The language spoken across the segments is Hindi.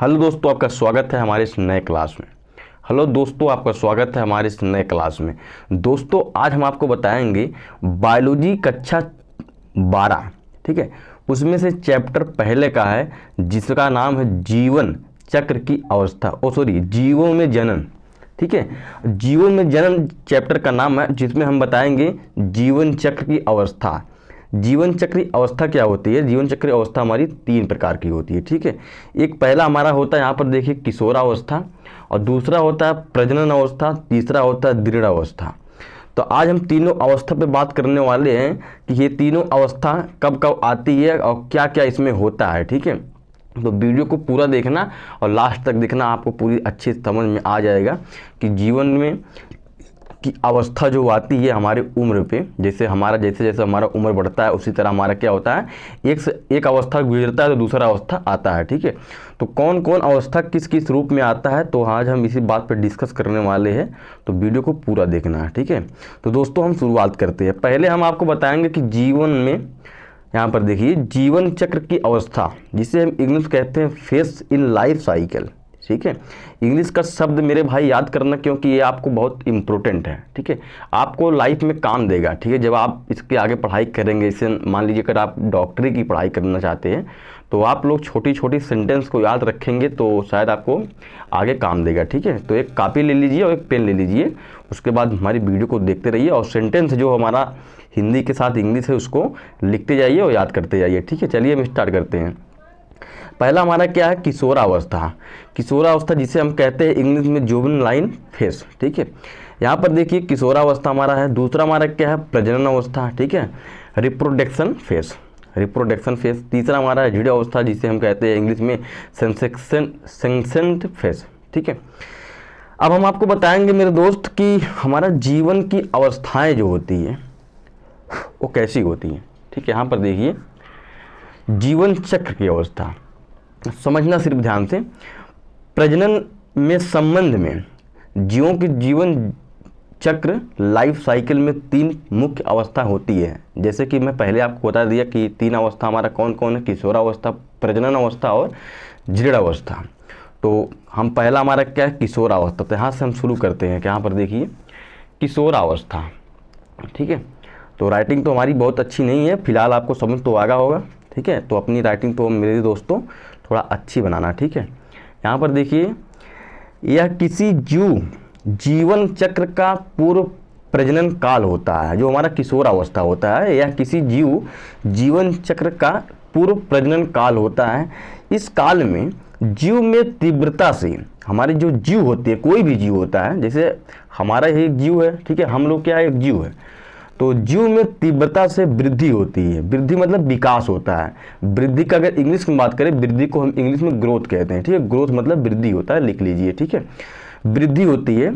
हेलो दोस्तों, आपका स्वागत है हमारे इस नए क्लास में। हेलो दोस्तों, आपका स्वागत है हमारे इस नए क्लास में। दोस्तों, आज हम आपको बताएंगे बायोलॉजी कक्षा 12, ठीक है। उसमें से चैप्टर पहले का है जिसका नाम है जीवन चक्र की अवस्था, जीवों में जनन, ठीक है। जीवों में जनन चैप्टर का नाम है, जिसमें हम बताएंगे जीवन चक्र की अवस्था। जीवन चक्री अवस्था क्या होती है? जीवन चक्री अवस्था हमारी 3 प्रकार की होती है, ठीक है। एक पहला हमारा होता है, यहाँ पर देखिए, किशोरावस्था, और दूसरा होता है प्रजनन अवस्था, तीसरा होता है दृढ़ अवस्था। तो आज हम तीनों अवस्था पे बात करने वाले हैं कि ये तीनों अवस्था कब कब आती है और क्या क्या इसमें होता है, ठीक है। तो वीडियो को पूरा देखना और लास्ट तक देखना, आपको पूरी अच्छी समझ में आ जाएगा कि जीवन में की अवस्था जो आती है हमारे उम्र पे, जैसे जैसे हमारा उम्र बढ़ता है उसी तरह हमारा क्या होता है, एक से एक अवस्था गुजरता है तो दूसरा अवस्था आता है, ठीक है। तो कौन कौन अवस्था किस किस रूप में आता है, तो आज हम इसी बात पर डिस्कस करने वाले हैं। तो वीडियो को पूरा देखना है, ठीक है। तो दोस्तों, हम शुरुआत करते हैं। पहले हम आपको बताएंगे कि जीवन में, यहाँ पर देखिए, जीवन चक्र की अवस्था, जिसे हम इंग्लिश कहते हैं फेस इन लाइफ साइकिल, ठीक है। इंग्लिश का शब्द मेरे भाई याद करना, क्योंकि ये आपको बहुत इम्पोर्टेंट है, ठीक है। आपको लाइफ में काम देगा, ठीक है, जब आप इसके आगे पढ़ाई करेंगे। इसे मान लीजिए अगर आप डॉक्टरी की पढ़ाई करना चाहते हैं तो आप लोग छोटी छोटी सेंटेंस को याद रखेंगे तो शायद आपको आगे काम देगा, ठीक है। तो एक कॉपी ले लीजिए और एक पेन ले लीजिए, उसके बाद हमारी वीडियो को देखते रहिए और सेंटेंस जो हमारा हिंदी के साथ इंग्लिश है उसको लिखते जाइए और याद करते जाइए, ठीक है। चलिए हम स्टार्ट करते हैं। पहला हमारा क्या है, किशोरावस्था। किशोरावस्था जिसे हम कहते हैं इंग्लिश में जुवेनाइल फेस, ठीक है। यहाँ पर देखिए किशोरावस्था हमारा है। दूसरा हमारा क्या है, प्रजनन अवस्था, ठीक है, रिप्रोडक्शन फेस, रिप्रोडक्शन फेस। तीसरा हमारा है दृढ़ अवस्था, जिसे हम कहते हैं इंग्लिश में सेंसेंट फेस, ठीक है। अब हम आपको बताएंगे मेरे दोस्त कि हमारा जीवन की अवस्थाएं जो होती है वो कैसी होती हैं, ठीक है। यहाँ पर देखिए जीवन चक्र की अवस्था समझना सिर्फ ध्यान से। प्रजनन में संबंध में जीवों के जीवन चक्र लाइफ साइकिल में 3 मुख्य अवस्था होती है। जैसे कि मैं पहले आपको बता दिया कि 3 अवस्था हमारा कौन कौन है, किशोरावस्था, प्रजनन अवस्था और दृढ़ अवस्था। तो हम पहला हमारा क्या है, किशोरावस्था। तो यहाँ से हम शुरू करते हैं कि यहाँ पर देखिए किशोरावस्था, ठीक है। तो राइटिंग तो हमारी बहुत अच्छी नहीं है, फिलहाल आपको समझ तो आगा होगा, ठीक है। तो अपनी राइटिंग तो मेरे दोस्तों थोड़ा अच्छी बनाना, ठीक है। यहाँ पर देखिए, यह किसी जीवन चक्र का पूर्व प्रजनन काल होता है। जो हमारा किशोर अवस्था होता है, यह किसी जीवन चक्र का पूर्व प्रजनन काल होता है। इस काल में जीव में तीव्रता से, हमारे जो जीव होती है, कोई भी जीव होता है, जैसे हमारा ही एक जीव है, ठीक है, हम लोग क्या है, एक जीव है, तो जीव में तीव्रता से वृद्धि होती है। वृद्धि मतलब विकास होता है। वृद्धि का अगर इंग्लिश में बात करें, वृद्धि को हम इंग्लिश में ग्रोथ कहते हैं, ठीक है। ग्रोथ मतलब वृद्धि होता है, लिख लीजिए, ठीक है। वृद्धि होती है,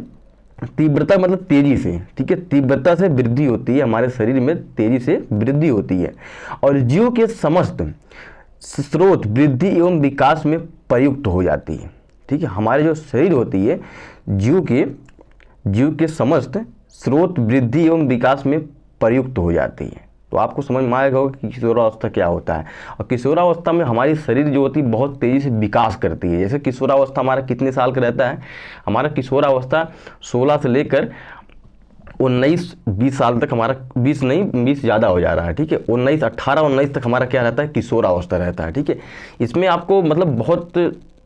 तीव्रता मतलब तेजी से, ठीक है। तीव्रता से वृद्धि होती है, हमारे शरीर में तेजी से वृद्धि होती है और जीव के समस्त स्रोत वृद्धि एवं विकास में प्रयुक्त हो जाती है, ठीक है। हमारे जो शरीर होती है, जीव के समस्त स्रोत वृद्धि एवं विकास में प्रयुक्त हो जाती है। तो आपको समझ में आएगा कि किशोरावस्था क्या होता है। और किशोरावस्था में हमारी शरीर जो होती है बहुत तेज़ी से विकास करती है। जैसे किशोरावस्था हमारा कितने साल का रहता है, हमारा किशोरावस्था 16 से लेकर 19-20 साल तक, हमारा 20 नहीं, 20 ज़्यादा हो जा रहा है, ठीक है। 18-19 तक हमारा क्या रहता है, किशोरावस्था रहता है, ठीक है। इसमें आपको मतलब बहुत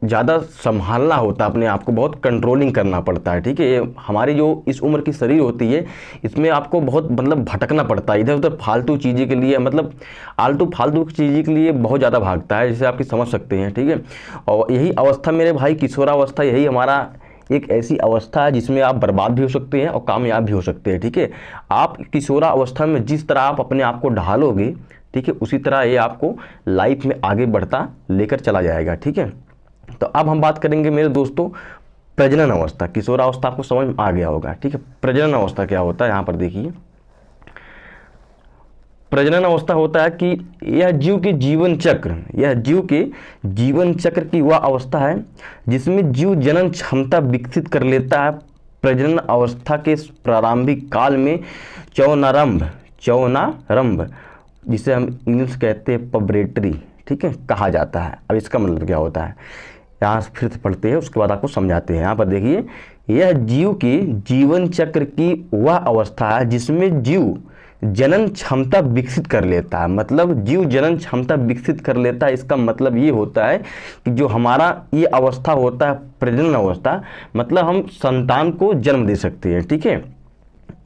ज़्यादा संभालना होता है, अपने आप को बहुत कंट्रोलिंग करना पड़ता है, ठीक है। ये हमारी जो इस उम्र की शरीर होती है, इसमें आपको बहुत मतलब भटकना पड़ता है इधर उधर फालतू चीज़ें के लिए, मतलब आलतू फालतू चीज़ें के लिए बहुत ज़्यादा भागता है, जैसे आपकी समझ सकते हैं, ठीक है। और यही अवस्था मेरे भाई, किशोरावस्था, यही हमारा एक ऐसी अवस्था है जिसमें आप बर्बाद भी हो सकते हैं और कामयाब भी हो सकते हैं, ठीक है। आप किशोरावस्था में जिस तरह आप अपने आप को ढालोगे, ठीक है, उसी तरह ये आपको लाइफ में आगे बढ़ता लेकर चला जाएगा, ठीक है। तो अब हम बात करेंगे मेरे दोस्तों प्रजनन अवस्था। किशोरावस्था आपको समझ में आ गया होगा, ठीक है। प्रजनन अवस्था क्या होता है, यहाँ पर देखिए, प्रजनन अवस्था होता है कि यह जीव के जीवन चक्र की वह अवस्था है जिसमें जीव जनन क्षमता विकसित कर लेता है। प्रजनन अवस्था के प्रारंभिक काल में चौनारंभ, जिसे हम इंग्लिश कहते हैं पबरेटरी, ठीक है, कहा जाता है। अब इसका मतलब क्या होता है, यहाँ फिर से पढ़ते हैं, उसके बाद आपको समझाते हैं। यहाँ पर देखिए, यह जीव की जीवन चक्र की वह अवस्था है जिसमें जीव जनन क्षमता विकसित कर लेता है। मतलब जीव जनन क्षमता विकसित कर लेता है, इसका मतलब ये होता है कि जो हमारा ये अवस्था होता है प्रजनन अवस्था, मतलब हम संतान को जन्म दे सकते हैं। ठीक है,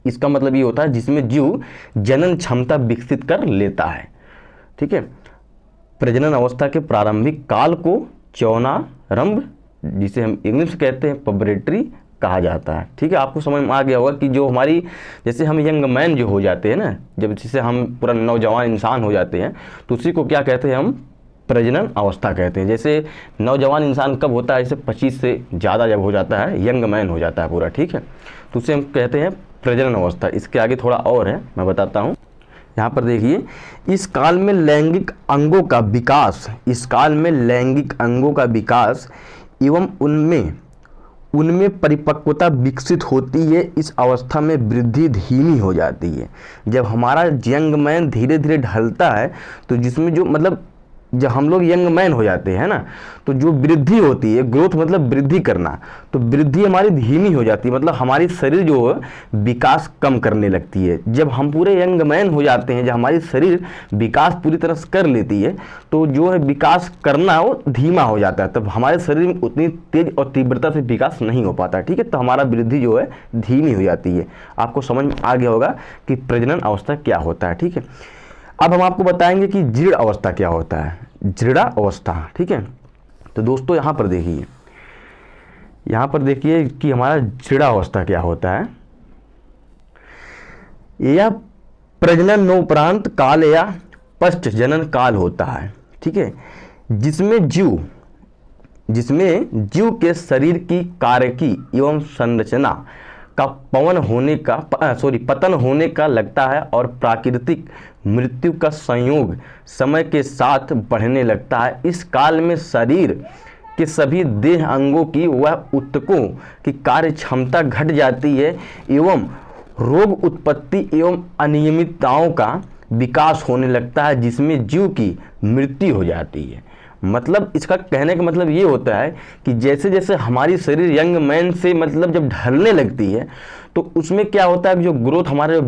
इसका मतलब ये होता है जिसमें जीव जनन क्षमता विकसित कर लेता है। ठीक है, प्रजनन अवस्था के प्रारंभिक काल को चौनारंभ, जिसे हम इंग्लिश में कहते हैं पबरेटरी, कहा जाता है। ठीक है, आपको समझ में आ गया होगा कि जो हमारी, जैसे हम यंग मैन जो हो जाते हैं ना, जब जिसे हम पूरा नौजवान इंसान हो जाते हैं, तो उसी को क्या कहते हैं हम, प्रजनन अवस्था कहते हैं। जैसे नौजवान इंसान कब होता है, जैसे 25 से ज़्यादा जब हो जाता है, यंग मैन हो जाता है पूरा। ठीक है, तो उसे हम कहते हैं प्रजनन अवस्था। इसके आगे थोड़ा और है, मैं बताता हूँ। यहाँ पर देखिए, इस काल में लैंगिक अंगों का विकास, इस काल में लैंगिक अंगों का विकास एवं उनमें परिपक्वता विकसित होती है। इस अवस्था में वृद्धि धीमी हो जाती है। जब हमारा यंग मैन धीरे धीरे ढलता है, तो जिसमें जो मतलब जब हम लोग यंग मैन हो जाते हैं ना, तो जो वृद्धि होती है, ग्रोथ मतलब वृद्धि करना, तो वृद्धि हमारी धीमी हो जाती है। मतलब हमारी शरीर जो है विकास कम करने लगती है। जब हम पूरे यंग मैन हो जाते हैं, जब हमारी शरीर विकास पूरी तरह से कर लेती है, तो जो है विकास करना वो धीमा हो जाता है। तब हमारे शरीर में उतनी तेज और तीव्रता से विकास नहीं हो पाता। ठीक है, तो हमारा वृद्धि जो है धीमी हो जाती है। आपको समझ में आ गया होगा कि प्रजनन अवस्था क्या होता है। ठीक है, अब हम आपको बताएंगे कि जीर्ण अवस्था क्या होता है, जीर्ण अवस्था। ठीक है, तो दोस्तों यहाँ पर देखिए कि हमारा जीर्ण अवस्था क्या होता है। यह प्रजननोपरांत काल या पश्च जनन काल होता है। ठीक है, जिसमें जीव के शरीर की कार्यकी एवं संरचना का पतन होने का लगता है और प्राकृतिक मृत्यु का संयोग समय के साथ बढ़ने लगता है। इस काल में शरीर के सभी देह अंगों की वह ऊतकों की कार्य क्षमता घट जाती है एवं रोग उत्पत्ति एवं अनियमितताओं का विकास होने लगता है, जिसमें जीव की मृत्यु हो जाती है। मतलब इसका कहने का मतलब ये होता है कि जैसे जैसे हमारी शरीर यंग मैन से मतलब जब ढलने लगती है, तो उसमें क्या होता है, जो ग्रोथ हमारे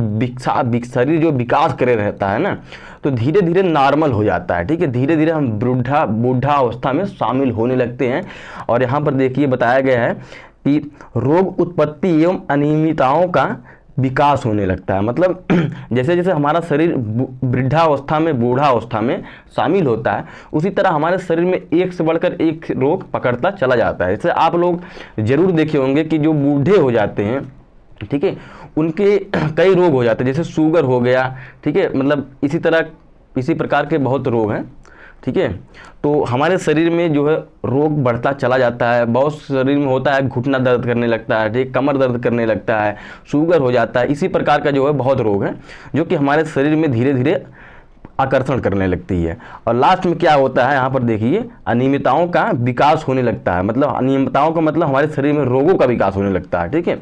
शरीर जो विकास करे रहता है ना, तो धीरे धीरे नॉर्मल हो जाता है। ठीक है, धीरे धीरे हम बूढ़ा अवस्था में शामिल होने लगते हैं। और यहाँ पर देखिए बताया गया है कि रोग उत्पत्ति एवं अनियमितताओं का विकास होने लगता है। मतलब जैसे जैसे हमारा शरीर वृद्धावस्था में बूढ़ा अवस्था में शामिल होता है, उसी तरह हमारे शरीर में एक से बढ़कर एक रोग पकड़ता चला जाता है। जैसे आप लोग जरूर देखे होंगे कि जो बूढ़े हो जाते हैं, ठीक है, उनके कई रोग हो जाते हैं, जैसे शुगर हो गया। ठीक है, मतलब इसी प्रकार के बहुत रोग हैं। ठीक है, तो हमारे शरीर में जो है रोग बढ़ता चला जाता है। बहुत शरीर में होता है, घुटना दर्द करने लगता है, ठीक, कमर दर्द करने लगता है, शुगर हो जाता है। इसी प्रकार का जो है बहुत रोग है जो कि हमारे शरीर में धीरे धीरे आकर्षण करने लगती है। और लास्ट में क्या होता है, यहाँ पर देखिए, अनियमितताओं का विकास होने लगता है। मतलब अनियमितताओं का मतलब हमारे शरीर में रोगों का विकास होने लगता है। ठीक है,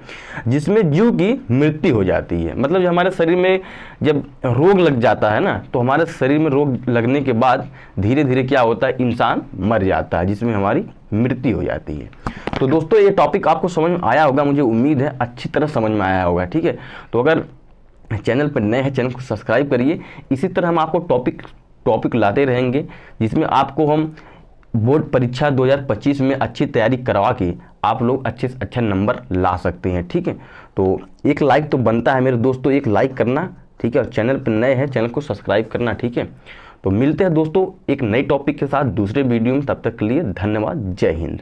जिसमें जीव की मृत्यु हो जाती है। मतलब जो हमारे शरीर में जब रोग लग जाता है ना, तो हमारे शरीर में रोग लगने के बाद धीरे धीरे क्या होता है, इंसान मर जाता है, जिसमें हमारी मृत्यु हो जाती है। तो दोस्तों ये टॉपिक आपको समझ में आया होगा, मुझे उम्मीद है अच्छी तरह समझ में आया होगा। ठीक है, तो अगर चैनल पर नए हैं, चैनल को सब्सक्राइब करिए। इसी तरह हम आपको टॉपिक लाते रहेंगे, जिसमें आपको हम बोर्ड परीक्षा 2025 में अच्छी तैयारी करवा के आप लोग अच्छे से अच्छा नंबर ला सकते हैं। ठीक है, तो एक लाइक तो बनता है मेरे दोस्तों, एक लाइक करना। ठीक है, और चैनल पर नए हैं, चैनल को सब्सक्राइब करना। ठीक है, तो मिलते हैं दोस्तों एक नए टॉपिक के साथ दूसरे वीडियो में। तब तक के लिए धन्यवाद। जय हिंद।